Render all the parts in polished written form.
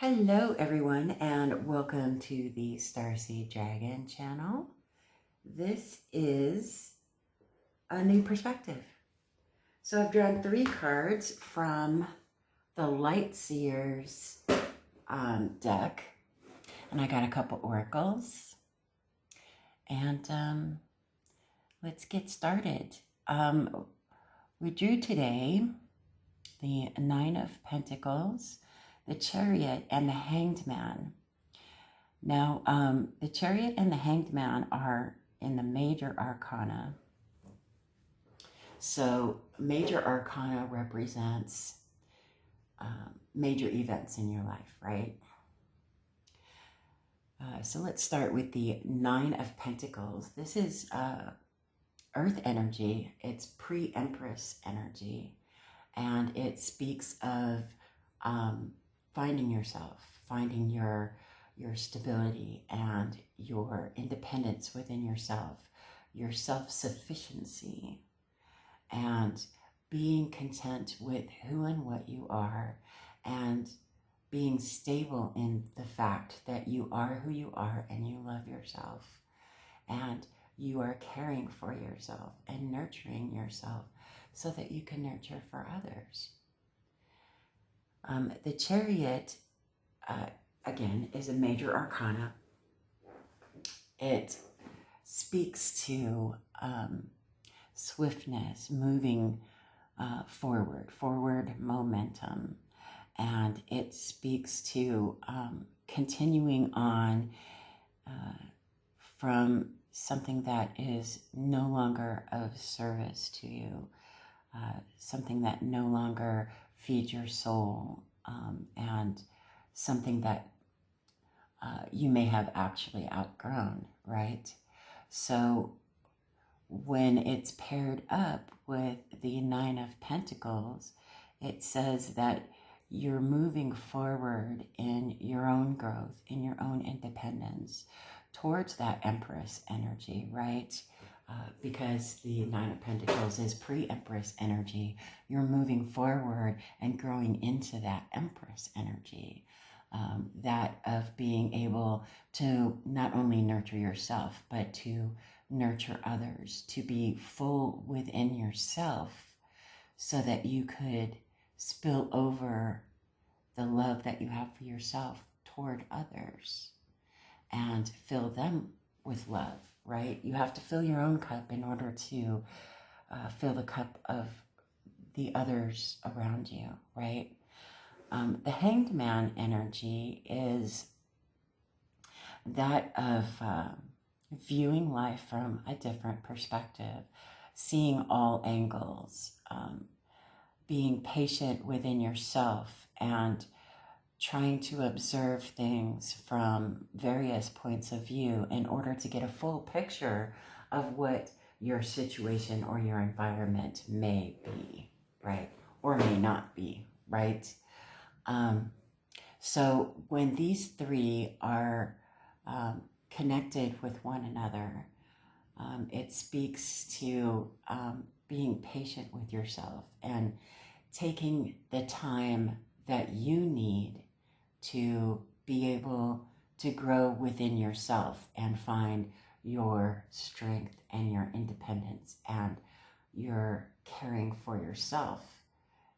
Hello everyone and welcome to the Starseed Dragon channel. This is a new perspective. So I've drawn 3 cards from the Light Seers deck, and I got a couple oracles, and let's get started. We drew today the 9 of Pentacles, the Chariot, and the Hanged Man. Now, the Chariot and the Hanged Man are in the Major Arcana. So, Major Arcana represents major events in your life, right? So let's start with the 9 of Pentacles. This is Earth energy. It's pre-Empress energy. And it speaks of finding yourself, finding your stability and your independence within yourself, your self-sufficiency, and being content with who and what you are, and being stable in the fact that you are who you are and you love yourself, and you are caring for yourself and nurturing yourself so that you can nurture for others. The Chariot, again, is a major arcana. It speaks to swiftness, moving forward momentum. And it speaks to continuing on from something that is no longer of service to you, something that no longer feeds your soul, and something that you may have actually outgrown, right? So when it's paired up with the 9 of Pentacles, it says that you're moving forward in your own growth, in your own independence, towards that Empress energy, right? Because the 9 of Pentacles is pre-Empress energy. You're moving forward and growing into that Empress energy, that of being able to not only nurture yourself, but to nurture others, to be full within yourself so that you could spill over the love that you have for yourself toward others and fill them with love, right? You have to fill your own cup in order to fill the cup of the others around you, right? The Hanged Man energy is that of viewing life from a different perspective, seeing all angles, being patient within yourself, and trying to observe things from various points of view in order to get a full picture of what your situation or your environment may be, right? Or may not be, right? So when these 3 are connected with one another, it speaks to being patient with yourself and taking the time that you need to be able to grow within yourself and find your strength and your independence and your caring for yourself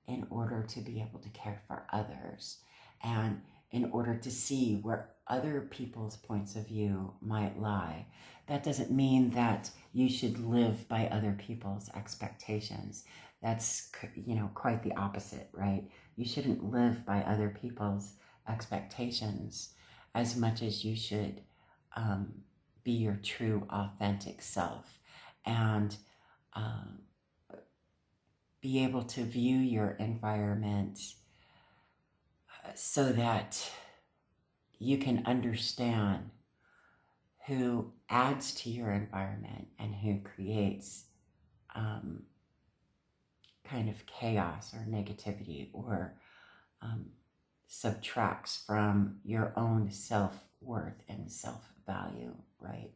in order to be able to care for others, and in order to see where other people's points of view might lie. That doesn't mean that you should live by other people's expectations. That's, quite the opposite, right? You shouldn't live by other people's expectations as much as you should be your true, authentic self, and be able to view your environment so that you can understand who adds to your environment and who creates kind of chaos or negativity, or subtracts from your own self-worth and self-value, right?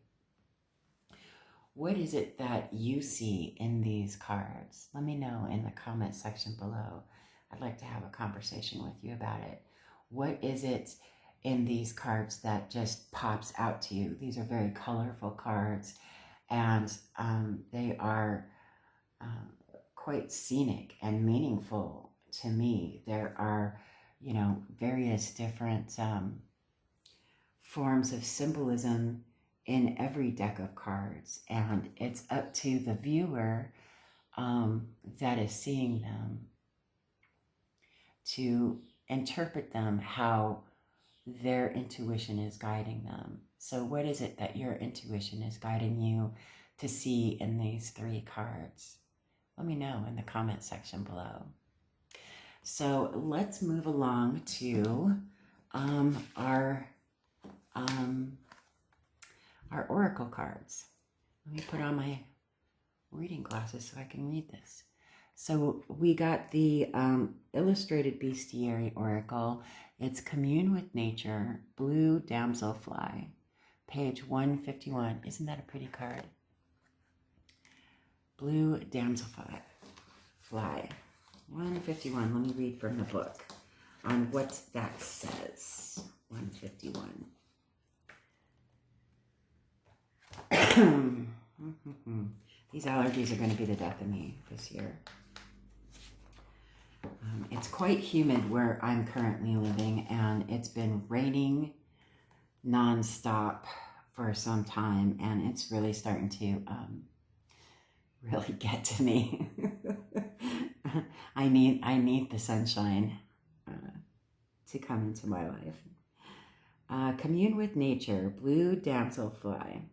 What is it that you see in these cards? Let me know in the comment section below. I'd like to have a conversation with you about it. What is it in these cards that just pops out to you? These are very colorful cards, and they are quite scenic and meaningful to me. There are, various different forms of symbolism in every deck of cards, and it's up to the viewer that is seeing them to interpret them how their intuition is guiding them. So what is it that your intuition is guiding you to see in these 3 cards? Let me know in the comment section below. So let's move along to our oracle cards. Let me put on my reading glasses so I can read this. So we got the Illustrated Bestiary Oracle. It's Commune with Nature, Blue Damselfly, page 151. Isn't that a pretty card? Blue Damselfly, 151. Let me read from the book on what that says. 151. These allergies are going to be the death of me this year. It's quite humid where I'm currently living, and it's been raining nonstop for some time, and it's really starting to really get to me. I need the sunshine to come into my life. Commune with Nature, Blue Damselfly.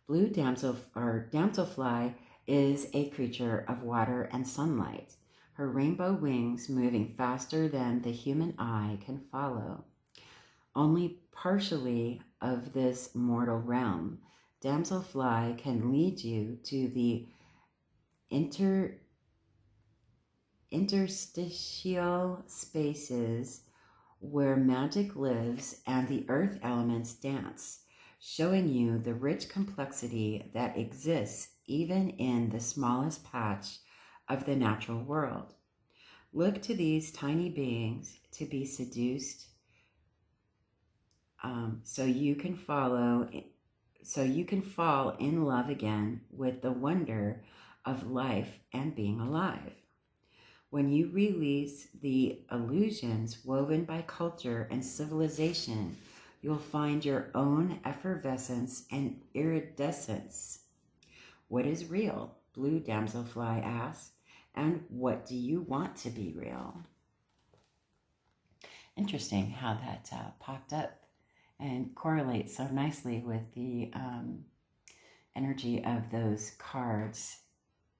Blue damselfly is a creature of water and sunlight, her rainbow wings moving faster than the human eye can follow. Only partially of this mortal realm, damselfly can lead you to the interstitial spaces where magic lives and the earth elements dance, showing you the rich complexity that exists even in the smallest patch of the natural world. Look to these tiny beings to be seduced, so you can fall in love again with the wonder of life and being alive. When you release the illusions woven by culture and civilization, you'll find your own effervescence and iridescence. What is real? Blue Damselfly asks, and what do you want to be real? Interesting how that popped up and correlates so nicely with the energy of those cards,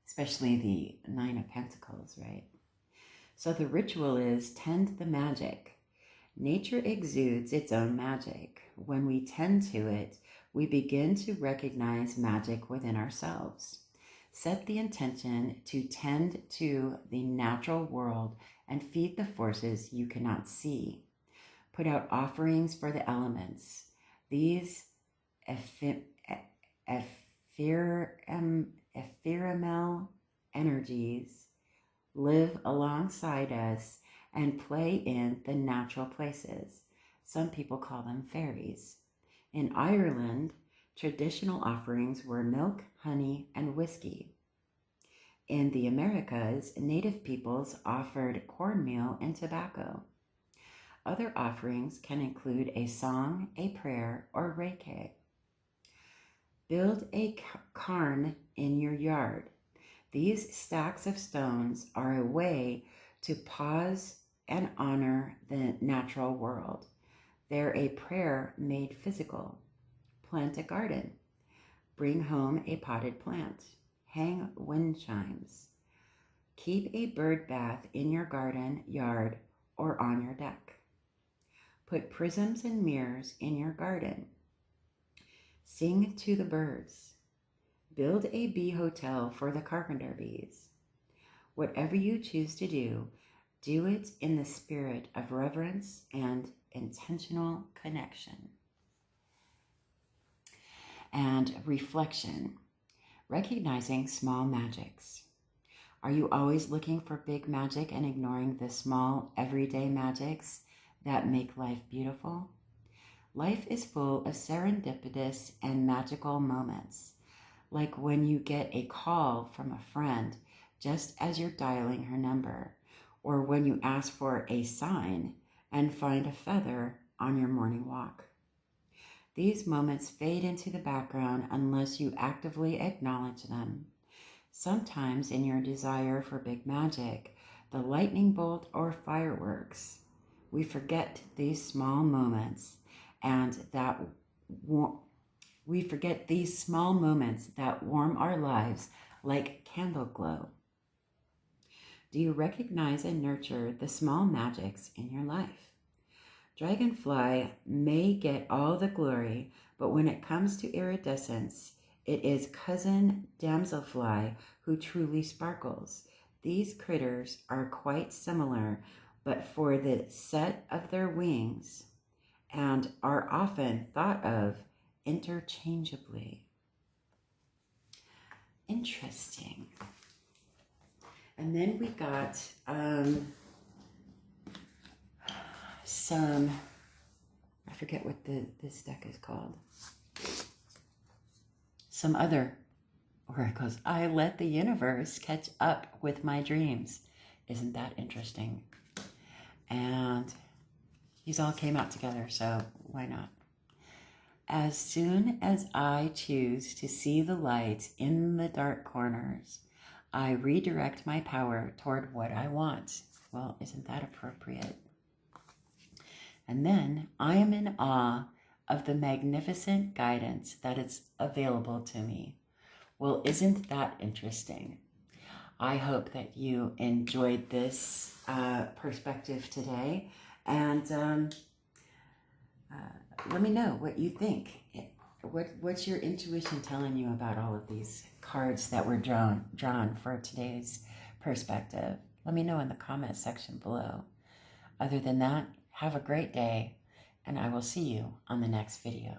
especially the 9 of Pentacles, right? So the ritual is tend the magic. Nature exudes its own magic. When we tend to it, we begin to recognize magic within ourselves. Set the intention to tend to the natural world and feed the forces you cannot see. Put out offerings for the elements. These ephemeral energies live alongside us and play in the natural places. Some people call them fairies. In Ireland, traditional offerings were milk, honey, and whiskey. In the Americas, native peoples offered cornmeal and tobacco. Other offerings can include a song, a prayer, or reiki. Build a cairn in your yard. These stacks of stones are a way to pause and honor the natural world. They're a prayer made physical. Plant a garden. Bring home a potted plant. Hang wind chimes. Keep a bird bath in your garden, yard, or on your deck. Put prisms and mirrors in your garden. Sing to the birds. Build a bee hotel for the carpenter bees. Whatever you choose to do, do it in the spirit of reverence and intentional connection. And reflection, recognizing small magics. Are you always looking for big magic and ignoring the small, everyday magics that make life beautiful? Life is full of serendipitous and magical moments, like when you get a call from a friend just as you're dialing her number, or when you ask for a sign and find a feather on your morning walk. These moments fade into the background unless you actively acknowledge them. Sometimes in your desire for big magic, the lightning bolt or fireworks, we forget these small moments we forget these small moments that warm our lives like candle glow. Do you recognize and nurture the small magics in your life? Dragonfly may get all the glory, but when it comes to iridescence, it is cousin damselfly who truly sparkles. These critters are quite similar, but for the set of their wings, and are often thought of interchangeably. Interesting. And then we got some, I forget what this deck is called. Some other oracles. I let the universe catch up with my dreams. Isn't that interesting? And these all came out together, so why not? As soon as I choose to see the light in the dark corners, I redirect my power toward what I want. Well, isn't that appropriate? And then I am in awe of the magnificent guidance that is available to me. Well, isn't that interesting? I hope that you enjoyed this perspective today, and let me know what you think. What's your intuition telling you about all of these cards that were drawn for today's perspective? Let me know in the comment section below. Other than that, have a great day, and I will see you on the next video.